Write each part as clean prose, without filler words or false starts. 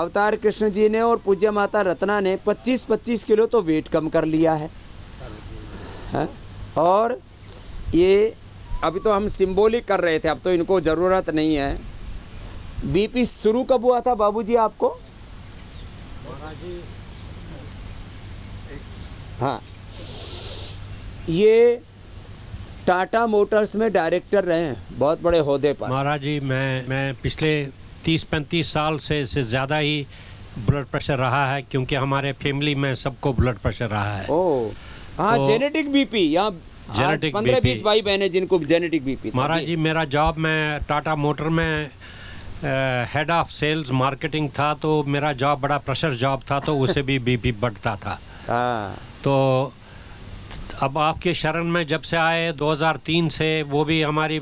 अवतार कृष्ण जी ने और पूज्य माता रत्ना ने 25-25 किलो तो वेट कम कर लिया है, हाँ? और ये अभी तो हम सिंबॉलिक कर रहे थे, अब तो इनको ज़रूरत नहीं है। बीपी शुरू कब हुआ था बाबूजी आपको? हाँ, ये टाटा मोटर्स में डायरेक्टर रहे हैं, बहुत बड़े ओहदे पर। महाराज जी मैं पिछले 30-35 साल से ज़्यादा ही ब्लड प्रेशर रहा है, क्योंकि हमारे फैमिली में सबको ब्लड प्रेशर रहा है। ओह हाँ, तो जेनेटिक बीपी, यहाँ जेनेटिक 15-20 भाई बहन जिनको जेनेटिक बीपी था। महाराज जी मेरा जॉब में टाटा मोटर में हेड ऑफ सेल्स मार्केटिंग था, तो मेरा जॉब बड़ा प्रेशर जॉब था, तो उसे भी बीपी बढ़ता था। हाँ, तो अब आपके शरण में जब से आए 2003 से, वो भी हमारी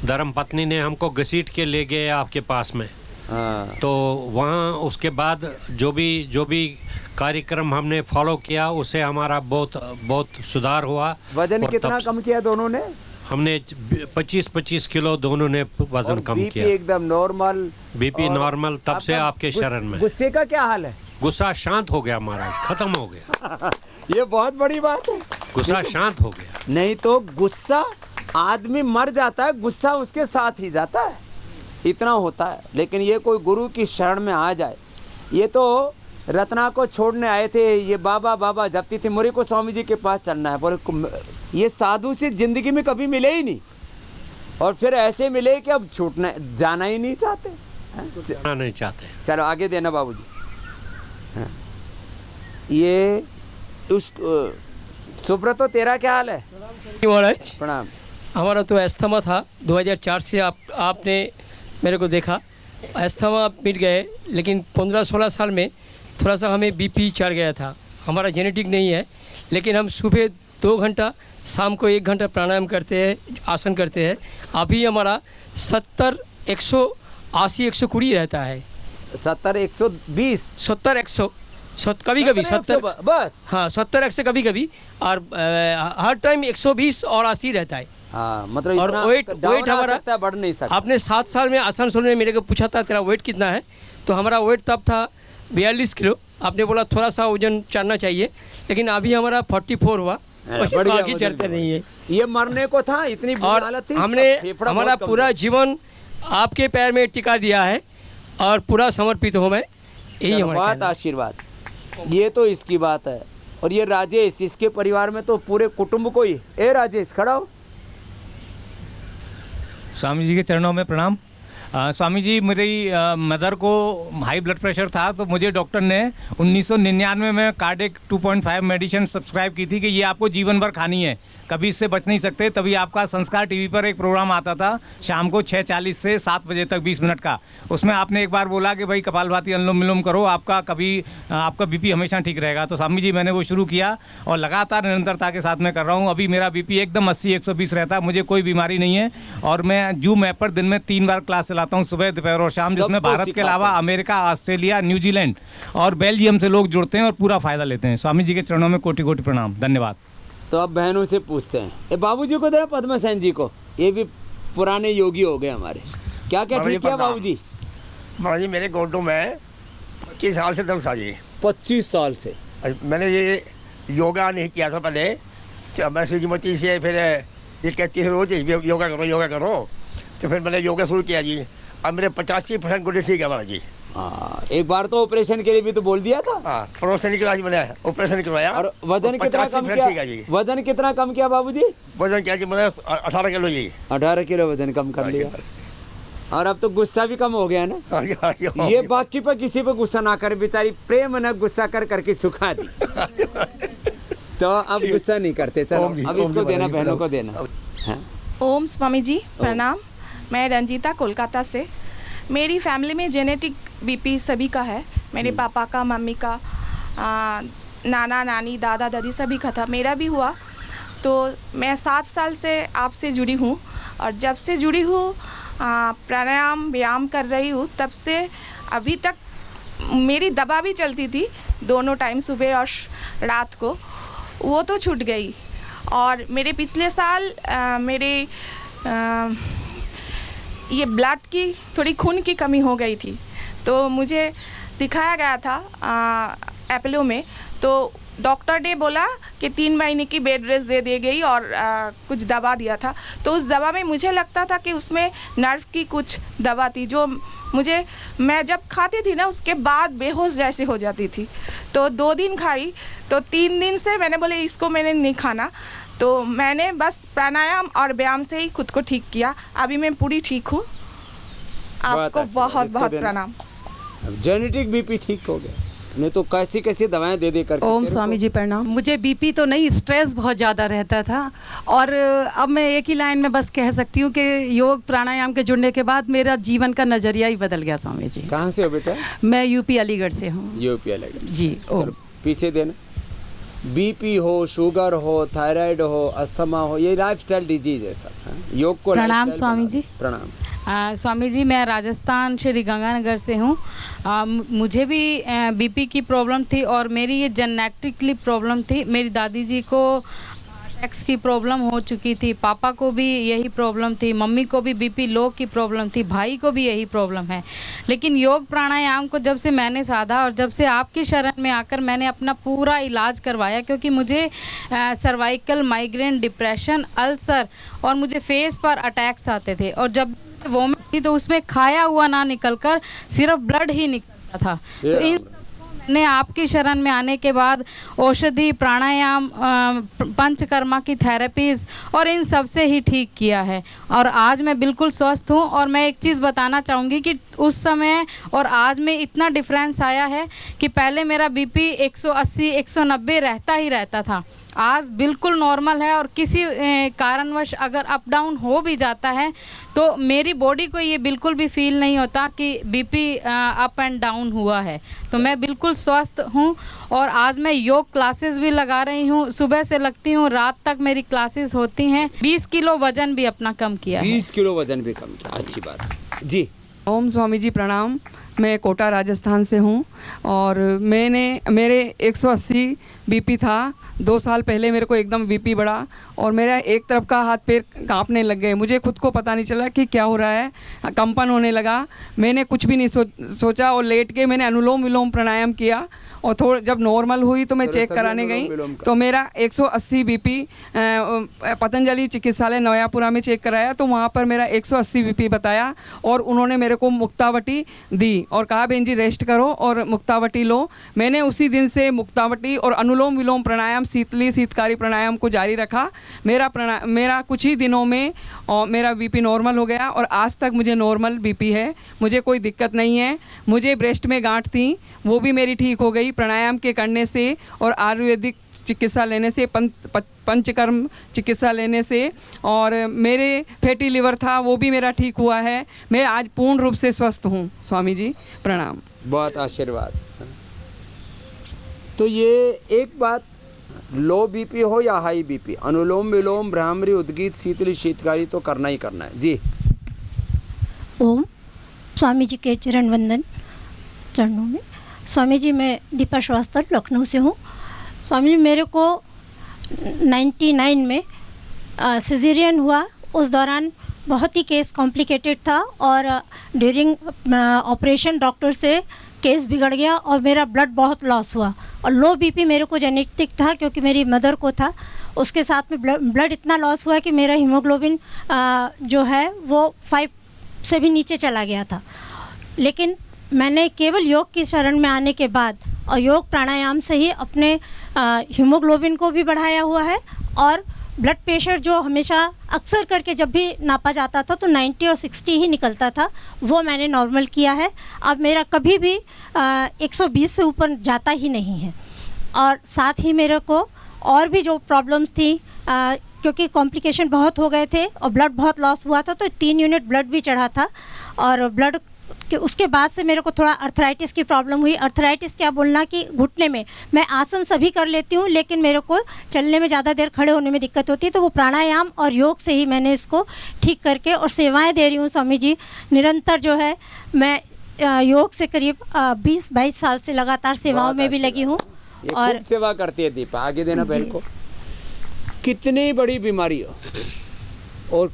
धर्म पत्नी ने हमको घसीट के ले गए आपके पास में। हाँ, तो वहाँ उसके बाद जो भी कार्यक्रम हमने फॉलो किया, उससे हमारा बहुत सुधार हुआ। वजन और कितना तब कम किया दोनों ने? हमने 25-25 किलो दोनों ने वजन कम बीपी किया। एकदम नॉर्मल, बीपी नॉर्मल, तब से आपके शरण में। गुस्से का क्या हाल है? गुस्सा शांत हो गया महाराज, खत्म हो गया। ये बहुत बड़ी बात है, गुस्सा शांत हो गया। नहीं तो गुस्सा, आदमी मर जाता है, गुस्सा उसके साथ ही जाता है, इतना होता है। लेकिन ये कोई गुरु की शरण में आ जाए। ये तो रत्ना को छोड़ने आए थे, ये बाबा बाबा जपती थी, मुझे को स्वामी जी के पास चलना है, पर ये साधु से जिंदगी में कभी मिले ही नहीं, और फिर ऐसे मिले कि अब छूटना, जाना ही नहीं चाहते, जाना नहीं चाहते। चलो आगे देना बाबूजी। हाँ। ये उस सुब्रतो, तेरा क्या हाल है? महाराज प्रणाम। हमारा तो अस्थमा था 2004 से, आपने मेरे को देखा, अस्थमा मिट गए, लेकिन 15-16 साल में थोड़ा सा हमें बीपी चढ़ गया था। हमारा जेनेटिक नहीं है, लेकिन हम सुबह 2 घंटा, शाम को 1 घंटा प्राणायाम करते हैं, आसन करते हैं। अभी हमारा 70, 180, 120 रहता है। 70, 120, 70, 100, कभी कभी 70 बस। हाँ, 70, 100 कभी कभी, और हर टाइम 120 और 80 रहता है। हाँ, मतलब और इतना वेट डाउन आ हमारा सकता है, बढ़ नहीं सकता। आपने 7 साल में आसनसोल में मेरे को पूछा था तेरा वेट कितना है, तो हमारा वेट तब था 42 किलो। आपने बोला थोड़ा सा वजन चढ़ना चाहिए, लेकिन अभी हमारा 44 हुआ, बाकी चढ़ते नहीं है। ये मरने को था, इतनी बुरी और हालत थी, हमने फेफड़ा हमारा बहुत पूरा जीवन आपके पैर में टिका दिया है, और पूरा समर्पित हूँ मैं, यही कमजोर। हमारा बात कहना है। आशीर्वाद, ये तो इसकी बात है। और ये राजेश, इसके परिवार में तो पूरे कुटुंब को ही। ए राजेश, खड़ा हो। स्वामी जी के चरणों में प्रणाम। स्वामी जी, मेरी मदर को हाई ब्लड प्रेशर था, तो मुझे डॉक्टर ने 1999 में कार्डिक 2.5 मेडिसिन सब्सक्राइब की थी कि ये आपको जीवन भर खानी है, कभी इससे बच नहीं सकते। तभी आपका संस्कार टीवी पर एक प्रोग्राम आता था शाम को 6:40 से 7 बजे तक, 20 मिनट का। उसमें आपने एक बार बोला कि भाई कपालभाति अनुलोम विलोम करो, आपका बीपी हमेशा ठीक रहेगा। तो स्वामी जी मैंने वो शुरू किया और लगातार निरंतरता के साथ में कर रहा हूँ। अभी मेरा बीपी एकदम 80-120 रहता है, मुझे कोई बीमारी नहीं है। और मैं जूम ऐप पर दिन में 3 बार क्लास चलाता हूँ, सुबह, दोपहर और शाम, जिसमें भारत के अलावा अमेरिका, ऑस्ट्रेलिया, न्यूजीलैंड और बेल्जियम से लोग जुड़ते हैं और पूरा फायदा लेते हैं। स्वामी जी के चरणों में कोटि कोटि प्रणाम, धन्यवाद। तो अब बहनों से पूछते हैं, ये बाबूजी को दे, पद्मा सेन जी को, ये भी पुराने योगी हो गए हमारे। क्या क्या ठीक किया बाबूजी? महाराज जी, मेरे गोड्डों में 25 साल से दर्द था जी। 25 साल से मैंने ये योगा नहीं किया था पहले, तो मैं सूर्यमती से फिर ये कहती है रोज योगा करो, तो फिर मैंने योगा शुरू किया जी। अब मेरे 85% गोड्डे ठीक है महाराज जी। हाँ, एक बार तो ऑपरेशन के लिए भी तो बोल दिया था। हाँ, ऑपरेशन निकला जी, मैंने ऑपरेशन करवाया। और वजन कितना कम किया? ठीक है जी। वजन कितना कम किया बाबूजी? वजन क्या जी, मैंने 18 किलो जी। 18 किलो वजन कम कर लिया। और अब तो गुस्सा भी कम हो गया ना। ये बाकी पर किसी पर गुस्सा ना करे, बेचारी प्रेम न गुस्सा कर करके सुखा दी। तो अब गुस्सा नहीं करते। चलो अब इसको देना, बहनों को देना। ओम स्वामी जी प्रणाम। मैं रंजीता कोलकाता से। मेरी फैमिली में जेनेटिक बीपी सभी का है, मेरे पापा का, मम्मी का, नाना नानी, दादा दादी सभी का था, मेरा भी हुआ। तो मैं 7 साल से आपसे जुड़ी हूँ, और जब से जुड़ी हूँ प्राणायाम व्यायाम कर रही हूँ, तब से अभी तक मेरी दवा भी चलती थी दोनों टाइम, सुबह और रात को, वो तो छूट गई। और मेरे पिछले साल मेरे ये ब्लड की थोड़ी खून की कमी हो गई थी, तो मुझे दिखाया गया था एपोलो में। तो डॉक्टर ने बोला कि 3 महीने की बेड रेस्ट दे दी गई और कुछ दवा दिया था। तो उस दवा में मुझे लगता था कि उसमें नर्व की कुछ दवा थी जो मैं जब खाती थी ना उसके बाद बेहोश जैसे हो जाती थी। तो 2 दिन खाई, तो 3 दिन से मैंने बोले इसको मैंने नहीं खाना। तो मैंने बस प्राणायाम और व्यायाम से ही खुद को ठीक किया। अभी मैं पूरी ठीक हूँ। आपको बहुत बहुत प्रणाम। जेनेटिक बीपी ठीक हो गया, नहीं तो कैसी कैसी दवाएं दे दे कर। ओम स्वामी जी प्रणाम। मुझे बीपी तो नहीं, स्ट्रेस बहुत ज़्यादा रहता था। और अब मैं एक ही लाइन में बस कह सकती हूँ कि योग प्राणायाम के जुड़ने के बाद मेरा जीवन का नज़रिया ही बदल गया स्वामी जी। कहाँ से हो बेटा? मैं यूपी अलीगढ़ से हूँ। यूपी अलीगढ़ जी। चलो पीछे देना। बीपी हो, शुगर हो, थायराइड हो, अस्थमा हो, ये लाइफस्टाइल डिजीज है सब। हाँ? योग को प्रणाम lifestyle स्वामी बना जी। दो। प्रणाम स्वामी जी, मैं राजस्थान श्री गंगानगर से हूँ। मुझे भी बीपी की प्रॉब्लम थी और मेरी ये जेनेटिकली प्रॉब्लम थी। मेरी दादी जी को अटैक्स की प्रॉब्लम हो चुकी थी, पापा को भी यही प्रॉब्लम थी, मम्मी को भी बीपी लो की प्रॉब्लम थी, भाई को भी यही प्रॉब्लम है। लेकिन योग प्राणायाम को जब से मैंने साधा और जब से आपकी शरण में आकर मैंने अपना पूरा इलाज करवाया, क्योंकि मुझे सर्वाइकल, माइग्रेन, डिप्रेशन, अल्सर और मुझे फेस पर अटैक्स आते थे। और जब वोमिट थी तो उसमें खाया हुआ ना निकलकर सिर्फ ब्लड ही निकलता था। तो इन ने आपकी शरण में आने के बाद औषधि, प्राणायाम, पंचकर्मा की थेरेपीज़ और इन सब से ही ठीक किया है और आज मैं बिल्कुल स्वस्थ हूँ। और मैं एक चीज़ बताना चाहूँगी कि उस समय और आज में इतना डिफरेंस आया है कि पहले मेरा बीपी 180, 190 रहता ही रहता था, आज बिल्कुल नॉर्मल है। और किसी कारणवश अगर अप डाउन हो भी जाता है तो मेरी बॉडी को ये बिल्कुल भी फील नहीं होता कि बीपी अप एंड डाउन हुआ है। तो मैं बिल्कुल स्वस्थ हूँ और आज मैं योग क्लासेस भी लगा रही हूँ। सुबह से लगती हूँ, रात तक मेरी क्लासेस होती हैं। 20 किलो वजन भी अपना कम किया है। 20 किलो वजन भी कम किया, अच्छी बात जी। ओम स्वामी जी प्रणाम। मैं कोटा राजस्थान से हूँ और मेरे 180 बीपी था। 2 साल पहले मेरे को एकदम बीपी बढ़ा और मेरा एक तरफ का हाथ पैर कांपने लग गए। मुझे खुद को पता नहीं चला कि क्या हो रहा है, कंपन होने लगा। मैंने कुछ भी नहीं सोचा और लेट के मैंने अनुलोम विलोम प्राणायाम किया और थोड़ा जब नॉर्मल हुई तो मैं चेक कराने गई तो मेरा 180 बीपी पतंजलि चिकित्सालय नयापुरा में चेक कराया तो वहाँ पर मेरा 180 बीपी बताया और उन्होंने मेरे को मुक्तावटी दी और कहा बहन जी रेस्ट करो और मुक्तावटी लो। मैंने उसी दिन से मुक्तावटी और अनुलोम विलोम प्राणायाम, शीतली शीतकारी प्राणायाम को जारी रखा। मेरा कुछ ही दिनों में मेरा बीपी नॉर्मल हो गया और आज तक मुझे नॉर्मल बीपी है, मुझे कोई दिक्कत नहीं है। मुझे ब्रेस्ट में गांठ थी, वो भी मेरी ठीक हो गई प्राणायाम के करने से और आयुर्वेदिक चिकित्सा लेने से, पंचकर्म चिकित्सा लेने से। और मेरे फैटी लिवर था वो भी मेरा ठीक हुआ है। मैं आज पूर्ण रूप से स्वस्थ हूँ स्वामी जी प्रणाम। बहुत आशीर्वाद। तो ये एक बात, लो बीपी हो या हाई बीपी, अनुलोम विलोम, भ्रामरी, उद्गीत, शीतली शीतकारी तो करना ही करना है जी। ओम स्वामी जी के चरण वंदन चरणों में। स्वामी जी मैं दीपा श्रीवास्तव लखनऊ से हूँ। स्वामी जी मेरे को 99 में सिजेरियन हुआ। उस दौरान बहुत ही केस कॉम्प्लिकेटेड था और ड्यूरिंग ऑपरेशन डॉक्टर से केस बिगड़ गया और मेरा ब्लड बहुत लॉस हुआ और लो बीपी मेरे को जेनेटिक था क्योंकि मेरी मदर को था। उसके साथ में ब्लड इतना लॉस हुआ कि मेरा हीमोग्लोबिन जो है वो 5 से भी नीचे चला गया था। लेकिन मैंने केवल योग की शरण में आने के बाद और योग प्राणायाम से ही अपने हीमोग्लोबिन को भी बढ़ाया हुआ है और ब्लड प्रेशर जो हमेशा अक्सर करके जब भी नापा जाता था तो 90 और 60 ही निकलता था, वो मैंने नॉर्मल किया है। अब मेरा कभी भी 120 से ऊपर जाता ही नहीं है। और साथ ही मेरे को और भी जो प्रॉब्लम्स थी क्योंकि कॉम्प्लिकेशन बहुत हो गए थे और ब्लड बहुत लॉस हुआ था तो 3 यूनिट ब्लड भी चढ़ा था और ब्लड कि उसके बाद से मेरे को थोड़ा अर्थराइटिस की प्रॉब्लम हुई। अर्थराइटिस क्या बोलना कि घुटने में मैं आसन सभी कर लेती हूँ लेकिन मेरे को चलने में ज़्यादा देर खड़े होने में दिक्कत होती है, तो वो प्राणायाम और योग से ही मैंने इसको ठीक करके और सेवाएं दे रही हूँ स्वामी जी। निरंतर जो है मैं योग से करीब 20-22 साल से लगातार सेवाओं में भी लगी हूँ और सेवा करती है दीपा। आगे देना बहन को। कितनी बड़ी बीमारी हो और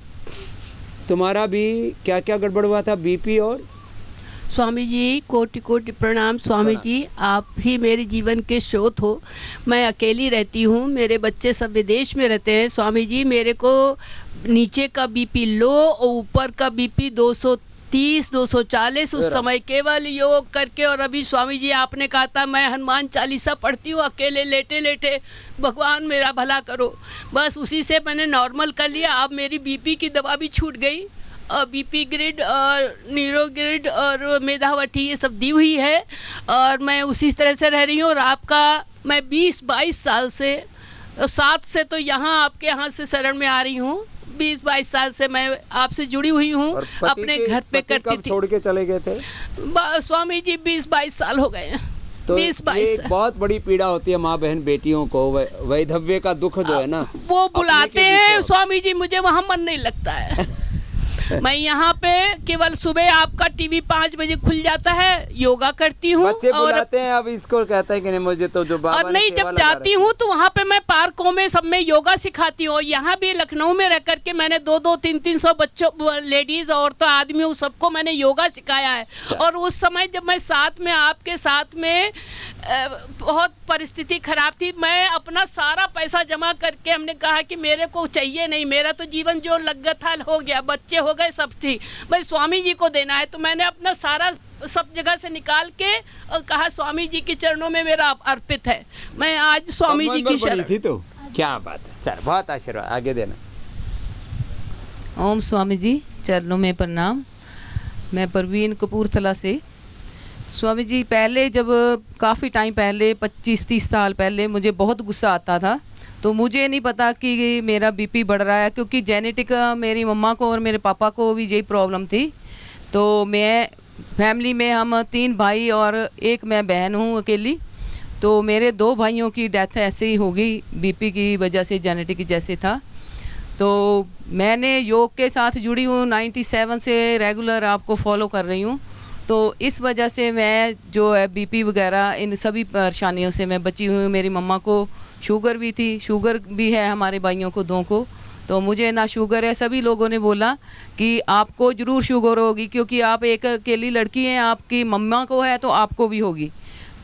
तुम्हारा भी क्या क्या गड़बड़ हुआ था? बीपी और स्वामी जी कोटि कोटि प्रणाम। स्वामी जी आप ही मेरे जीवन के स्रोत हो। मैं अकेली रहती हूँ, मेरे बच्चे सब विदेश में रहते हैं। स्वामी जी मेरे को नीचे का बीपी लो और ऊपर का बीपी 230 240 उस समय केवल योग करके। और अभी स्वामी जी आपने कहा था मैं हनुमान चालीसा पढ़ती हूँ अकेले लेटे लेटे, भगवान मेरा भला करो, बस उसी से मैंने नॉर्मल कर लिया। अब मेरी बीपी की दवा भी छूट गई और बीपी ग्रिड और न्यूरो ग्रिड और मेधावटी ये सब दी हुई है और मैं उसी तरह से रह रही हूँ। और आपका मैं 20-22 साल से 7 से तो यहाँ आपके यहाँ से शरण में आ रही हूँ। 20-22 साल से मैं आपसे जुड़ी हुई हूँ। अपने घर पे करती थी। छोड़ के चले गए थे स्वामी जी 20-22 साल हो गए हैं। तो 20-22 एक बहुत बड़ी पीड़ा होती है माँ बहन बेटियों को, वैधव्य का दुख जो है ना, वो बुलाते हैं स्वामी जी, मुझे वहाँ मन नहीं लगता है। मैं यहाँ पे केवल सुबह आपका टीवी 5 बजे खुल जाता है, योगा करती हूँ। बच्चे और बुलाते हैं, अब इसको कहते हैं कि नहीं मुझे तो जो बाबा और नहीं, जब जाती हूँ तो वहाँ पे मैं पार्कों में सब में योगा सिखाती हूँ। यहाँ भी लखनऊ में रह करके मैंने 200-300 बच्चों, लेडीज औरतों आदमियों सबको मैंने योगा सिखाया है। और उस समय जब मैं साथ में आपके साथ में बहुत परिस्थिति खराब थी, मैं अपना सारा पैसा जमा करके हमने कहा कि मेरे को चाहिए नहीं, मेरा तो जीवन जो लग था हो गया, बच्चे हो गए सब थी, भाई स्वामी जी को देना है। तो मैंने अपना सारा सब जगह से निकाल के और कहा स्वामी जी के चरणों में मेरा अर्पित है। मैं आज स्वामी जी की शरण थी। तो क्या बात है, चल बहुत आशीर्वाद, आगे देना। ओम स्वामी जी चरणों में प्रणाम। मैं परवीन कपूरथला से। स्वामी जी पहले जब काफ़ी टाइम पहले 25-30 साल पहले मुझे बहुत गुस्सा आता था, तो मुझे नहीं पता कि मेरा बीपी बढ़ रहा है, क्योंकि जेनेटिक मेरी मम्मा को और मेरे पापा को भी यही प्रॉब्लम थी। तो मैं फैमिली में हम 3 भाई और एक मैं बहन हूँ अकेली। तो मेरे 2 भाइयों की डेथ ऐसे ही हो गई बीपी की वजह से, जेनेटिक जैसे था। तो मैंने योग के साथ जुड़ी हूँ 97 से, रेगुलर आपको फॉलो कर रही हूँ। तो इस वजह से मैं जो है बीपी वगैरह इन सभी परेशानियों से मैं बची हुई हूँ। मेरी मम्मा को शुगर भी थी, शुगर भी है हमारे भाइयों को 2 को। तो मुझे ना शुगर है। सभी लोगों ने बोला कि आपको ज़रूर शुगर होगी, क्योंकि आप एक अकेली लड़की हैं, आपकी मम्मा को है तो आपको भी होगी।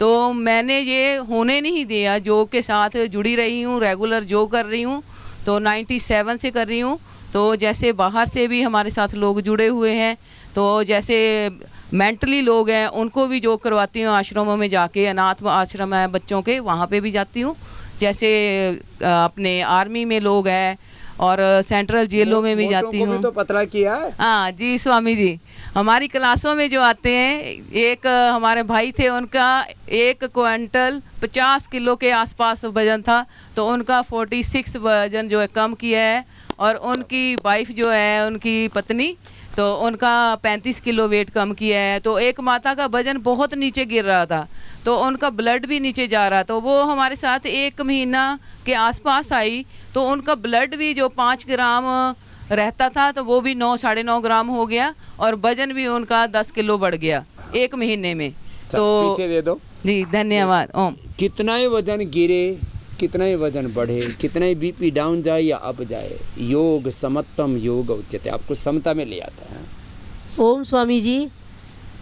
तो मैंने ये होने नहीं दिया, योग के साथ जुड़ी रही हूँ, रेगुलर योग कर रही हूँ। तो 97 से कर रही हूँ। तो जैसे बाहर से भी हमारे साथ लोग जुड़े हुए हैं, तो जैसे मेंटली लोग हैं उनको भी योग करवाती हूँ। आश्रमों में जाके, अनाथ आश्रम है बच्चों के, वहाँ पे भी जाती हूँ। जैसे अपने आर्मी में लोग हैं और सेंट्रल जेलों में भी जाती हूँ। तो पतला किया है। हाँ जी स्वामी जी, हमारी क्लासों में जो आते हैं, एक हमारे भाई थे, उनका 1 क्विंटल 50 किलो के आसपास वजन था, तो उनका 46 वजन जो है कम किया है। और उनकी वाइफ जो है, उनकी पत्नी, तो उनका 35 किलो वेट कम किया है। तो एक माता का वजन बहुत नीचे गिर रहा था, तो उनका ब्लड भी नीचे जा रहा। तो वो हमारे साथ 1 महीना के आसपास आई, तो उनका ब्लड भी जो 5 ग्राम रहता था, तो वो भी 9-9.5 ग्राम हो गया और वजन भी उनका 10 किलो बढ़ गया 1 महीने में। तो पीछे दे दो जी, धन्यवाद। ओम। कितना ही वजन गिरे, कितना ही वजन बढ़े, कितना ही बीपी डाउन जाए या अप जाए, योग समत्वम योग उच्यते, आपको समता में ले आता है। ओम स्वामी जी,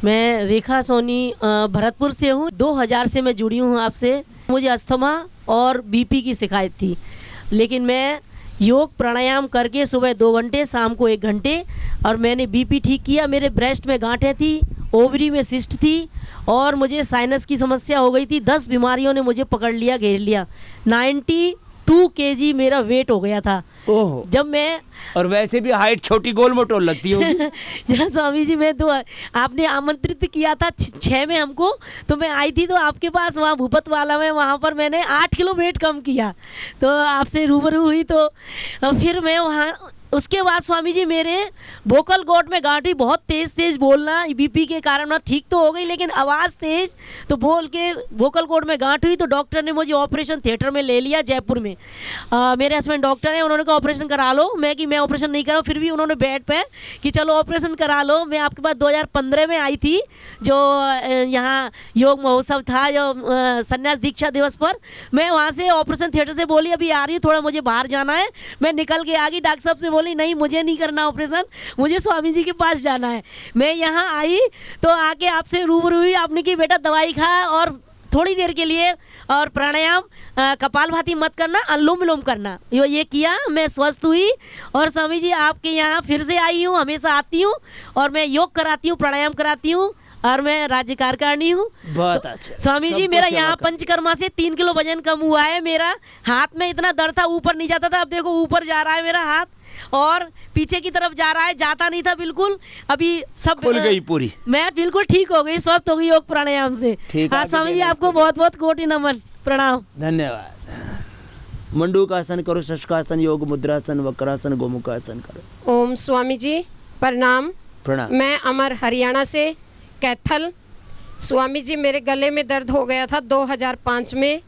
मैं रेखा सोनी भरतपुर से हूँ। 2000 से मैं जुड़ी हूँ आपसे। मुझे अस्थमा और बीपी की शिकायत थी, लेकिन मैं योग प्राणायाम करके सुबह 2 घंटे, शाम को 1 घंटे, और मैंने बीपी ठीक किया। मेरे ब्रेस्ट में गांठें थी, ओवरी में सिस्ट थी और मुझे साइनस की समस्या हो गई थी। 10 बीमारियों ने मुझे पकड़ लिया, घेर लिया। 92 kg मेरा वेट हो गया था। ओह। जब मैं, और वैसे भी हाइट छोटी गोल मोटोल लगती होगी। जब स्वामी जी मैं तो आपने आमंत्रित किया था 6 में हमको, तो मैं आई थी तो आपके पास वहाँ भूपत वाला में, वहाँ पर मैंने 8 किलो वेट कम किया। तो आपसे रूबरू हुई, तो फिर मैं वहाँ, उसके बाद स्वामी जी मेरे वोकल कॉर्ड में गांठी, बहुत तेज़ बोलना बीपी के कारण ना ठीक तो हो गई, लेकिन आवाज़ तेज़, तो बोल के वोकल कॉर्ड में गांठ हुई। तो डॉक्टर ने मुझे ऑपरेशन थिएटर में ले लिया जयपुर में। मेरे हस्बैंड डॉक्टर हैं, उन्होंने कहा ऑपरेशन करा लो। मैं ऑपरेशन नहीं कराऊँ, फिर भी उन्होंने बेड पे कि चलो ऑपरेशन करा लो। मैं आपके पास 2015 में आई थी, जो यहाँ योग महोत्सव था, जो संन्यास दीक्षा दिवस पर। मैं वहाँ से ऑपरेशन थिएटर से बोली अभी आ रही हूँ, थोड़ा मुझे बाहर जाना है। मैं निकल के आ गई, डॉक्टर साहब से बोली नहीं मुझे नहीं करना ऑपरेशन, मुझे स्वामी जी के पास जाना है। मैं यहाँ आई तो आके आपसे रूबरू हुई, आपने की बेटा दवाई खा और थोड़ी देर के लिए और प्राणायाम कपालभाति मत करना, अनुलोम विलोम करना, ये किया, मैं स्वस्थ हुई। और स्वामी जी आपके यहाँ फिर से आई हूँ, हमेशा आती हूँ और मैं योग कराती हूँ, प्राणायाम कराती हूँ और मैं राज्य कार्यकारिणी हूँ। बहुत अच्छा स्वामी जी मेरा यहाँ पंचकर्मा से 3 किलो वजन कम हुआ है। मेरा हाथ में इतना दर्द था, ऊपर नहीं जाता था, अब देखो ऊपर जा रहा है मेरा हाथ और पीछे की तरफ जा रहा है, जाता नहीं था बिल्कुल, अभी सब खुल गई पूरी। मैं बिल्कुल ठीक हो गई, स्वस्थ हो गई योग प्राणायाम से। हाँ स्वामी जी आपको बहुत बहुत कोटि नमन, प्रणाम, धन्यवाद। मंडूकासन करो, शशकासन, योग मुद्रासन, वक्रासन, गोमुखासन करो। ओम स्वामी जी प्रणाम। प्रणाम। मैं अमर हरियाणा से कैथल। स्वामी जी मेरे गले में दर्द हो गया था 2005 में,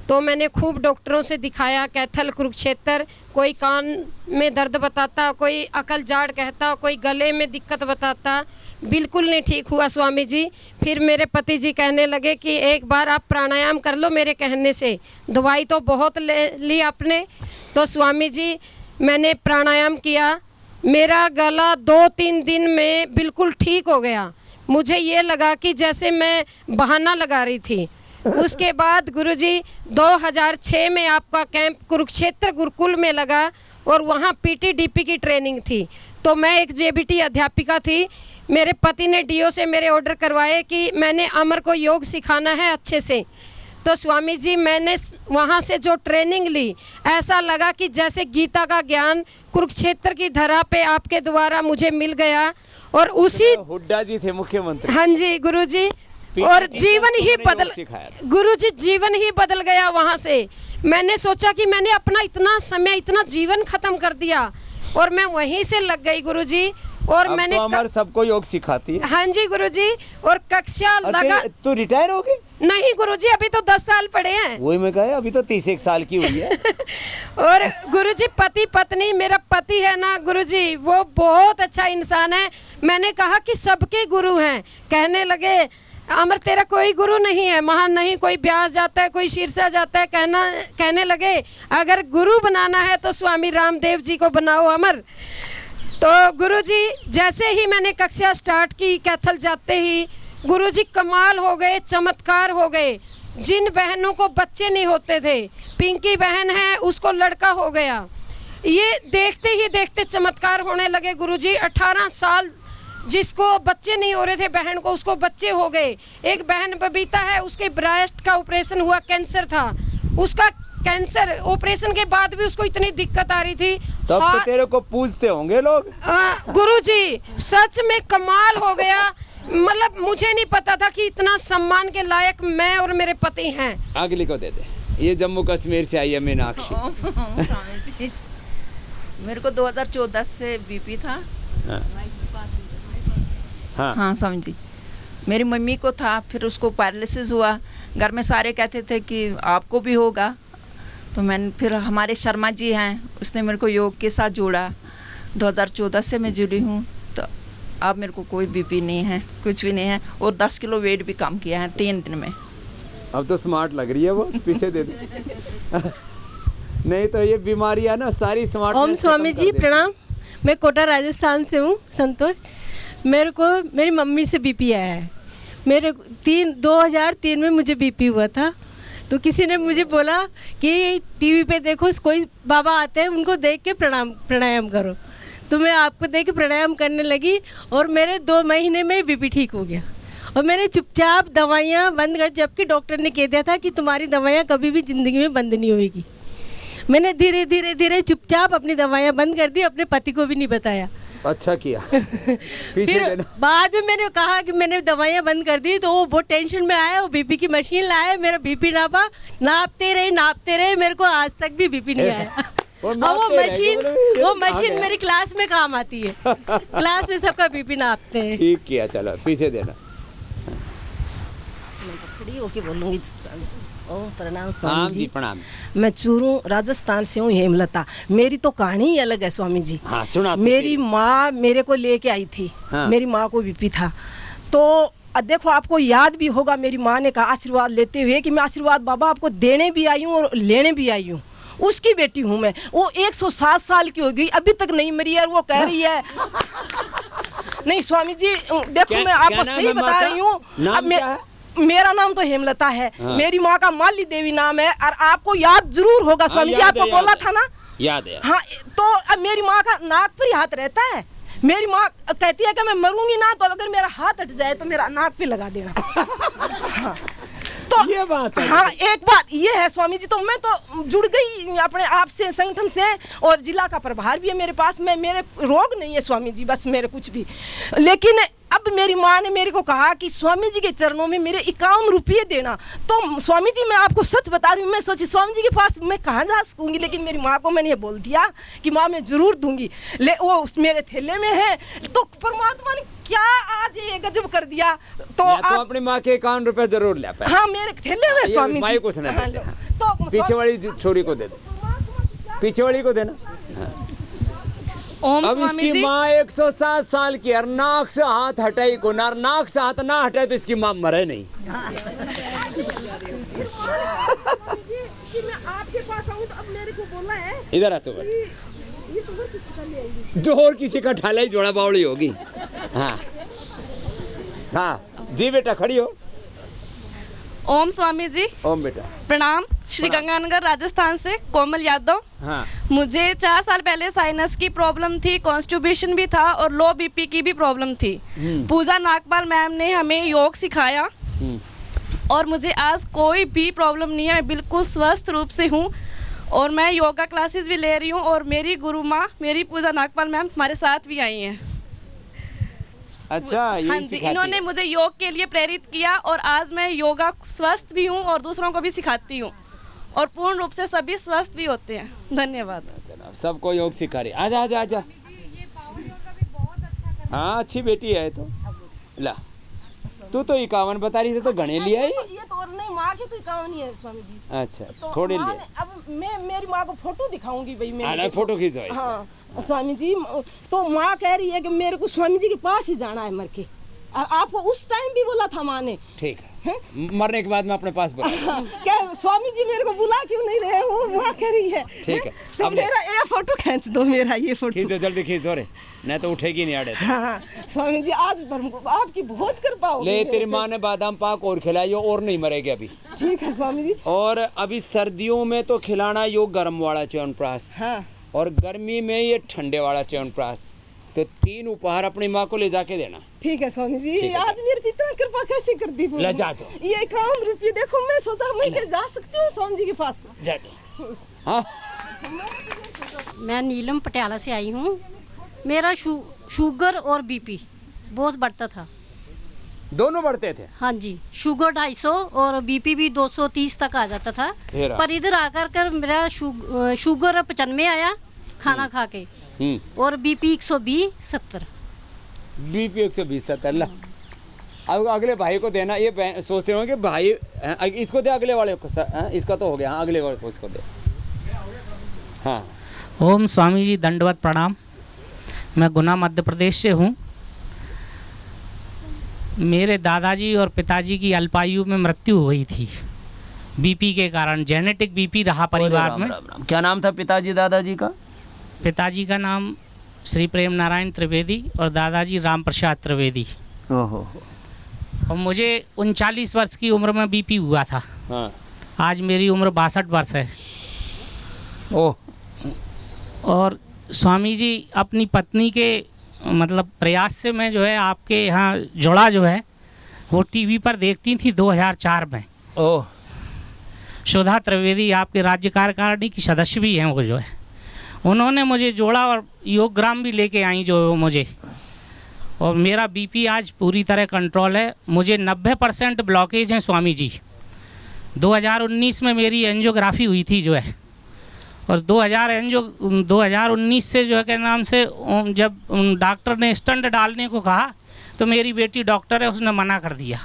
तो मैंने खूब डॉक्टरों से दिखाया, कैथल, कुरुक्षेत्र, कोई कान में दर्द बताता, कोई अकल जाड़ कहता, कोई गले में दिक्कत बताता, बिल्कुल नहीं ठीक हुआ स्वामी जी। फिर मेरे पति जी कहने लगे कि एक बार आप प्राणायाम कर लो मेरे कहने से, दवाई तो बहुत ले ली आपने। तो स्वामी जी मैंने प्राणायाम किया, मेरा गला 2-3 दिन में बिल्कुल ठीक हो गया। मुझे ये लगा कि जैसे मैं बहाना लगा रही थी। उसके बाद गुरुजी 2006 में आपका कैंप कुरुक्षेत्र गुरुकुल में लगा और वहाँ पीटीडीपी की ट्रेनिंग थी। तो मैं एक जेबीटी अध्यापिका थी। मेरे पति ने डीओ से मेरे ऑर्डर करवाए कि मैंने अमर को योग सिखाना है अच्छे से। तो स्वामी जी मैंने वहाँ से जो ट्रेनिंग ली, ऐसा लगा कि जैसे गीता का ज्ञान कुरुक्षेत्र की धरा पे आपके द्वारा मुझे मिल गया। और उसी हुड्डा जी थे मुख्यमंत्री। हाँ जी गुरुजी, और जीवन ही बदल, गुरुजी जीवन ही बदल गया वहाँ से। मैंने सोचा कि मैंने अपना इतना समय, इतना जीवन खत्म कर दिया और मैं वहीं से लग गई गुरुजी। और मैंने तो हमारे सबको योग सिखाती है। हाँ जी गुरुजी, और कक्षा लगा। तो रिटायर हो गए? नहीं गुरुजी, अभी तो 10 साल पड़े हैं। वही मैं कहा, अभी तो 31 साल की हुई है। और गुरुजी पति पत्नी, मेरा पति है ना गुरुजी, वो बहुत अच्छा इंसान है। मैंने कहा कि सबके गुरु हैं। कहने लगे अमर तेरा कोई गुरु नहीं है, महान नहीं, कोई ब्यास जाता है, कोई शीर्षा जाता है। कहने लगे अगर गुरु बनाना है तो स्वामी रामदेव जी को बनाओ अमर। तो गुरुजी जैसे ही मैंने कक्षा स्टार्ट की, कैथल जाते ही गुरुजी कमाल हो गए, चमत्कार हो गए। जिन बहनों को बच्चे नहीं होते थे, पिंकी बहन है उसको लड़का हो गया। ये देखते ही देखते चमत्कार होने लगे गुरुजी। 18 साल जिसको बच्चे नहीं हो रहे थे बहन को, उसको बच्चे हो गए। एक बहन बबीता है, उसके ब्रेस्ट का ऑपरेशन हुआ, कैंसर था उसका। कैंसर ऑपरेशन के बाद भी उसको इतनी दिक्कत आ रही थी। तब तो तेरे को पूछते होंगे लोग। गुरुजी सच में कमाल हो गया। मतलब मुझे नहीं पता था कि इतना सम्मान के लायक मैं और मेरे पति हैं। अगली को दे दे। ये जम्मू कश्मीर से आई है मीनाक्षी। मेरे को 2014 से बीपी था। हाँ स्वामी जी, मेरी मम्मी को था, फिर उसको पैरालिसिस हुआ। घर में सारे कहते थे कि आपको भी होगा। तो मैंने फिर हमारे शर्मा जी हैं, उसने मेरे को योग के साथ जोड़ा। 2014 से मैं जुड़ी हूँ। तो अब मेरे को कोई बीपी नहीं है, कुछ भी नहीं है। और 10 किलो वेट भी कम किया है 3 दिन में। अब तो स्मार्ट लग रही है वो, पीछे दे दे। नहीं तो ये बीमारियां ना सारी स्मार्ट। ओम स्वामी जी प्रणाम। मैं कोटा राजस्थान से हूँ संतोष। मेरे को मेरी मम्मी से बीपी आया है। मेरे 2003 में मुझे बीपी हुआ था। तो किसी ने मुझे बोला कि टीवी पे देखो कोई बाबा आते हैं, उनको देख के प्राणायाम करो। तो मैं आपको देख के प्राणायाम करने लगी और मेरे 2 महीने में बीपी ठीक हो गया। और मैंने चुपचाप दवाइयाँ बंद कर, जबकि डॉक्टर ने कह दिया था कि तुम्हारी दवाइयाँ कभी भी ज़िंदगी में बंद नहीं होगी। मैंने धीरे धीरे धीरे चुपचाप अपनी दवाइयाँ बंद कर दी, अपने पति को भी नहीं बताया। अच्छा किया। फिर बाद में मैंने कहा कि मैंने दवाइयाँ बंद कर दी, तो वो बहुत टेंशन में आया। वो बीपी की मशीन लाया, मेरा बीपी नापते रहे, मेरे को आज तक भी बीपी नहीं आया। और वो मशीन मेरी क्लास में काम आती है। क्लास में सबका बीपी नापते हैं। ठीक किया, चलो पीछे देना। खड़ी होके बोलूंगी। ओम प्रणाम हाँ स्वामी जी प्रणाम। मैं चूरू राजस्थान से हूँ, हेमलता। मेरी तो कहानी ही अलग है स्वामी जी। हाँ सुना। मेरी माँ मेरे को लेके आई थी। हाँ। मेरी माँ को बीपी था। तो देखो आपको याद भी होगा, मेरी माँ ने कहा आशीर्वाद लेते हुए कि मैं आशीर्वाद बाबा आपको देने भी आई हूँ और लेने भी आई हूँ। उसकी बेटी हूँ मैं। वो 107 साल की हो गई, अभी तक नहीं मरी है। वो कह रही है नहीं स्वामी जी देखो मैं आपको सही बता रही हूँ। अब मेरा नाम तो हेमलता है। हाँ। मेरी माँ का माली देवी नाम है। और आपको याद जरूर होगा स्वामी जी, आपको बोला था ना, याद है। हाँ, तो अब मेरी माँ का नाक पर ही हाथ रहता है। मेरी माँ कहती है कि मैं मरूंगी ना तो अगर मेरा हाथ हट जाए तो मेरा नाक पे लगा देना। हाँ। तो ये बात है। हाँ, एक बात ये है स्वामी जी, तो मैं तो जुड़ गई अपने आप से, संगठन से, और जिला का प्रभार भी है मेरे पास। मेरे रोग नहीं है स्वामी जी, बस मेरे कुछ भी। लेकिन अब मेरी माँ ने मेरे को कहा कि स्वामी जी के चरणों में मेरे 51 रुपये देना। तो स्वामी जी मैं आपको सच बता रही हूँ, मैं सोची स्वामी जी के पास मैं कहाँ जा सकूँगी, लेकिन मेरी माँ को मैंने ये बोल दिया कि माँ मैं जरूर दूंगी। वो मेरे थैले में है। तो परमात्मा ने क्या आज ये गजब कर दिया। तो आप अपनी माँ के 51 रुपए जरूर ले पाए। हाँ, मेरे थैले में स्वामी जी। को सुना तो पीछे वाली छोरी को दे दो, पीछे वाली को देना। अब इसकी माँ 107 साल की, और नाक से हाथ हटाई को ना, नाक से हाथ ना हटाए तो इसकी माँ मरे नहीं। मैं आपके पास आऊँ तो अब मेरे को बोलना है इधर आ तो जो और किसी का ढाला ही जोड़ा बावड़ी होगी। हाँ हाँ जी बेटा, खड़ी हो। ओम स्वामी जी। ओम बेटा। प्रणाम। श्री गंगानगर राजस्थान से कोमल यादव। हाँ। मुझे 4 साल पहले साइनस की प्रॉब्लम थी, कॉन्स्टिपेशन भी था और लो बीपी की भी प्रॉब्लम थी। पूजा नागपाल मैम ने हमें योग सिखाया और मुझे आज कोई भी प्रॉब्लम नहीं है। मैं बिल्कुल स्वस्थ रूप से हूँ और मैं योगा क्लासेस भी ले रही हूँ। और मेरी गुरु माँ, मेरी पूजा नागपाल मैम हमारे साथ भी आई हैं। अच्छा, हाँ जी, इन्होंने मुझे योग के लिए प्रेरित किया और आज मैं योगा स्वस्थ भी हूँ और दूसरों को भी सिखाती हूँ और पूर्ण रूप से सभी स्वस्थ भी होते हैं। धन्यवाद। सबको योग सिखा रही। आजा आजा आजा। हाँ, अच्छी बेटी है तो। ला, तू तो 51 बता रही थी तो गणे लिया है। ये तो और नहीं, माँ की तो 51 ही है स्वामी जी। अच्छा, तो थोड़े लिए। अब मैं मेरी माँ को फोटो दिखाऊंगी भाई। मैं फोटो खींचो। हाँ स्वामी जी, तो माँ कह रही है कि मेरे को स्वामी जी के पास ही जाना है मर के। और आपको उस टाइम भी बोला था माँ ने। ठीक है, मरने के बाद मैं अपने पास बोला। क्या स्वामी जी मेरे को बुला क्यों नहीं रहे हो, माँ कह रही है। ठीक है, तो मेरा ये फोटो खींच दो, मेरा ये फोटो खींचो, जल्दी खींचो रे, नहीं तो उठेगी नहीं आड़े। हाँ स्वामी जी, आज आपकी बहुत कृपा हो। ले, तेरी माँ ने बादाम पाक और खिलाई और नहीं मरेगी अभी। ठीक है स्वामी जी। और अभी सर्दियों में तो खिलाना यो गर्म वाला च्यवनप्राश। हाँ। और गर्मी में ये ठंडे वाला च्यवनप्राश। तो 3 उपहार अपनी माँ को ले जाके देना। ठीक है स्वामी जी। आज मेरे पिता कृपा कैसे कर दी। ले जा तो। ये 51 रुपये देखो, मैं सोचा मैं क्या जा सकती हूँ स्वामी जी के पास। जा तो। हाँ। मैं नीलम पटियाला से आई हूँ। मेरा शुगर और बीपी बहुत बढ़ता था। दोनों बढ़ते थे? हाँ जी, शुगर 250 और बीपी भी 230 तक आ जाता था। पर इधर आकर कर मेरा शुगर 95 आया खाना खा के, और बीपी 120-70। बीपी 120-70। ला, अब अगले भाई को देना। ये सोचते हो कि भाई इसको दे, अगले वाले को। इसका तो हो गया। हाँ, अगले वाले को इसको दे। हाँ। ओम स्वामी जी, दंडवत प्रणाम। मैं गुना मध्य प्रदेश से हूँ। मेरे दादाजी और पिताजी की अल्पायु में मृत्यु हुई थी बीपी के कारण। जेनेटिक बीपी रहा परिवार में। क्या नाम था पिताजी दादाजी का? पिताजी का नाम श्री प्रेम नारायण त्रिवेदी और दादाजी राम प्रसाद त्रिवेदी। ओहो। और मुझे 39 वर्ष की उम्र में बीपी हुआ था। हाँ। आज मेरी उम्र 62 वर्ष है। ओह। और स्वामी जी, अपनी पत्नी के मतलब प्रयास से मैं जो है आपके यहाँ जुड़ा जो है, वो टीवी पर देखती थी 2004 में। ओह। सुधा त्रिवेदी आपके राज्य कार्यकारिणी की सदस्य भी हैं वो जो है। उन्होंने मुझे जोड़ा और योगग्राम भी लेके आई जो मुझे। और मेरा बीपी आज पूरी तरह कंट्रोल है। मुझे 90% ब्लॉकेज हैं स्वामी जी। 2019 में मेरी एंजियोग्राफी हुई थी जो है, और 2019 से जो है के नाम से जब डॉक्टर ने स्टंट डालने को कहा तो मेरी बेटी डॉक्टर है, उसने मना कर दिया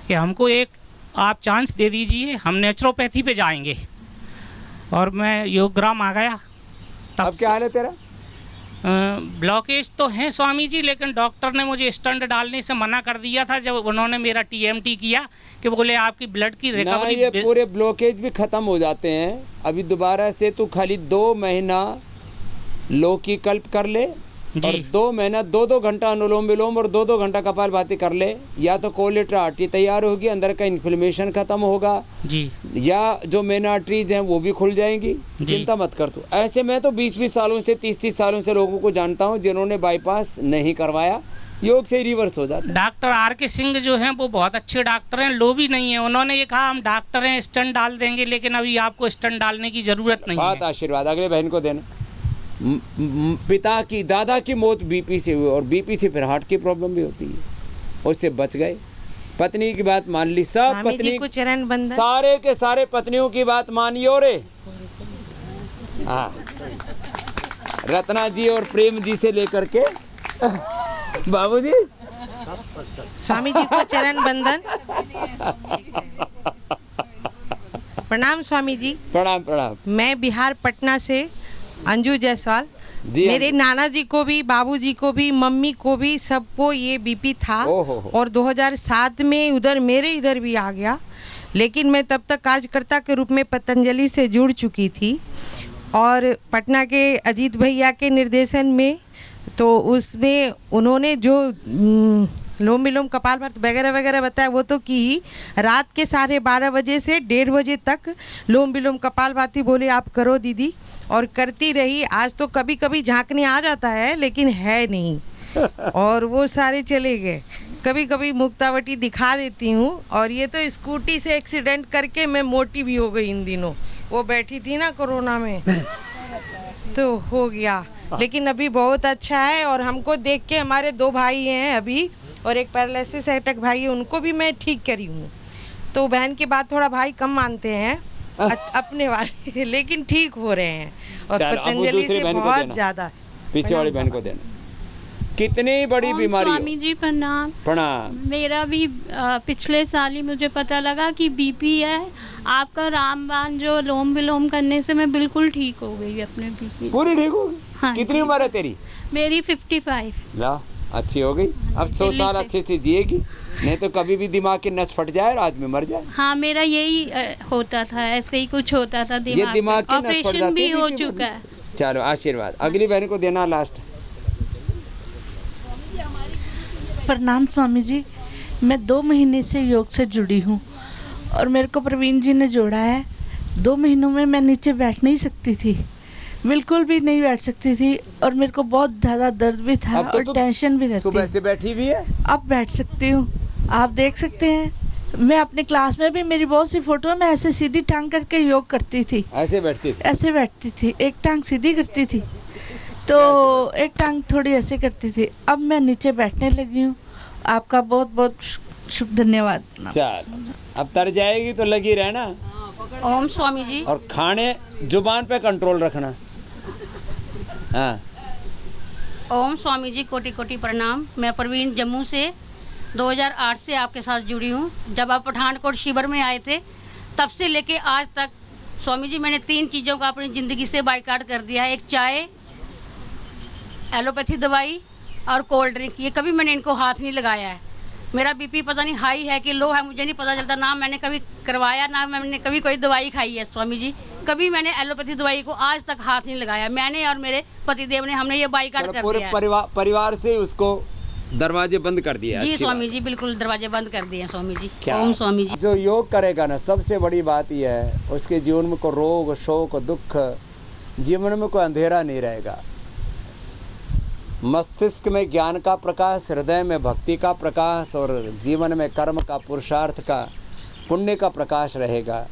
कि हमको एक आप चांस दे दीजिए, हम नेचुरोपैथी पे जाएंगे। और मैं योगग्राम आ गया। अब क्या हाल है तेरा? ब्लॉकेज तो हैं स्वामी जी, लेकिन डॉक्टर ने मुझे स्टंट डालने से मना कर दिया था जब उन्होंने मेरा टीएमटी किया, कि बोले आपकी ब्लड की ना रिकवरी। ये पूरे ब्लॉकेज भी खत्म हो जाते हैं। अभी दोबारा से तू खाली 2 महीना लौकी कल्प कर ले और 2 महीना 2-2 घंटा अनुलोम विलोम और 2-2 घंटा कपालभाति कर ले, या तो कोलेटर आर्टरी तैयार होगी, अंदर का इन्फ्लेमेशन खत्म होगा जी, या जो मेन आर्टरीज हैं वो भी खुल जाएंगी। चिंता मत कर तू। ऐसे मैं तो 20-20 सालों से 30-30 सालों से लोगों को जानता हूँ जिन्होंने बाईपास नहीं करवाया, योग से ही रिवर्स हो जाता है। Doctor R.K. सिंह जो हैं वो बहुत अच्छे डॉक्टर हैं, लोभी नहीं है। उन्होंने ये कहा हम डॉक्टर हैं, स्टंट डाल देंगे, लेकिन अभी आपको स्टंट डालने की जरूरत नहीं है। बहुत आशीर्वाद अगले बहन को देना। पिता की दादा की मौत बीपी से हुई और बीपी से फिर हार्ट की प्रॉब्लम भी होती है, उससे बच गए। पत्नी की बात मान ली, सब पत्नी को चरण बंदन। सारे के सारे पत्नियों की बात मानियो रे। हाँ, रत्ना जी और प्रेम जी से लेकर के बाबूजी, स्वामी जी को चरण बंदन। प्रणाम स्वामी जी। प्रणाम प्रणाम। मैं बिहार पटना से अंजू जायसवाल। मेरे नाना जी को भी, बाबूजी को भी, मम्मी को भी, सबको ये बीपी था और 2007 में उधर मेरे इधर भी आ गया, लेकिन मैं तब तक कार्यकर्ता के रूप में पतंजलि से जुड़ चुकी थी और पटना के अजीत भैया के निर्देशन में, तो उसमें उन्होंने जो लोम विलोम कपालभाति वगैरह वगैरह बताया वो तो की ही। रात के 12:30 बजे से 1:30 बजे तक लोम विलोम कपालभाति बोले आप करो दीदी, और करती रही। आज तो कभी कभी झांकने आ जाता है लेकिन है नहीं, और वो सारे चले गए। कभी कभी मुक्तावटी दिखा देती हूँ, और ये तो स्कूटी से एक्सीडेंट करके मैं मोटी भी हो गई इन दिनों। वो बैठी थी ना कोरोना में तो हो गया, लेकिन अभी बहुत अच्छा है। और हमको देख के हमारे 2 भाई हैं अभी, और एक पैरालिसिस अटैक भाई है, उनको भी मैं ठीक करी हूँ। तो बहन की बात थोड़ा भाई कम मानते हैं अपने वाले, लेकिन ठीक हो रहे हैं और पतंजलि से बहुत ज्यादा। पीछे वाली बहन को देना। कितनी बड़ी बीमारी। स्वामी जी प्रणाम। प्रणाम। मेरा भी पिछले साल ही मुझे पता लगा कि बीपी है। आपका रामबाण जो लोम विलोम करने से मैं बिल्कुल ठीक हो गई अपने बीपी। पूरी ठीक हो गई? हाँ। कितनी उम्र है तेरी? मेरी 55। ला, अच्छी हो गई। अब 100 साल अच्छे से जिएगी, नहीं तो कभी भी दिमाग की नस फट जाए और आदमी मर जाए। हाँ, मेरा यही होता था, ऐसे ही कुछ होता था दिमाग की ऑपरेशन भी हो चुका है। चलो आशीर्वाद अगली बहन को देना लास्ट। प्रणाम स्वामी जी। मैं 2 महीने से योग से जुड़ी हूँ और मेरे को प्रवीण जी ने जोड़ा है। 2 महीनों में मैं नीचे बैठ नहीं सकती थी, बिल्कुल भी नहीं बैठ सकती थी, और मेरे को बहुत ज़्यादा दर्द भी था और टेंशन भी रहती। सुबह से बैठी भी है? अब बैठ सकती हूँ, आप देख सकते हैं। मैं अपने क्लास में भी, मेरी बहुत सी फोटो में ऐसे सीधी टांग करके योग करती थी। ऐसे बैठती थी? ऐसे बैठती थी, एक टांग सीधी करती थी तो एक टांग थोड़ी ऐसे करती थी। अब मैं नीचे बैठने लगी हूँ। आपका बहुत बहुत शुभ धन्यवाद। चल अब तर जाएगी तो लगी रहना। ओम स्वामी जी। और खाने जुबान पे कंट्रोल रखना। हाँ। ओम स्वामी जी, कोटि कोटि प्रणाम। मैं प्रवीण जम्मू से 2008 से आपके साथ जुड़ी हूँ। जब आप पठानकोट शिविर में आए थे तब से लेके आज तक स्वामी जी मैंने 3 चीज़ों का अपनी ज़िंदगी से बाइकाट कर दिया है। एक चाय, एलोपैथी दवाई और कोल्ड ड्रिंक। ये कभी मैंने इनको हाथ नहीं लगाया है। मेरा बीपी पता नहीं हाई है कि लो है, मुझे नहीं पता चलता। ना मैंने कभी करवाया, ना मैंने कभी कोई दवाई खाई है स्वामी जी। कभी मैंने एलोपैथी दवाई को आज तक हाथ नहीं लगाया। मैंने और मेरे पतिदेव ने, हमने ये बाइकाट कर दिया है। पूरे परिवार से उसको दरवाजे बंद कर दिया। जी स्वामी जी, बिल्कुल दरवाजे बंद कर दिए स्वामी जी। ओम स्वामी जी। जो योग करेगा ना, सबसे बड़ी बात यह है उसके जीवन में कोई रोग, शोक, दुख, जीवन में कोई अंधेरा नहीं रहेगा। मस्तिष्क में ज्ञान का प्रकाश, हृदय में भक्ति का प्रकाश और जीवन में कर्म का, पुरुषार्थ का, पुण्य का प्रकाश रहेगा।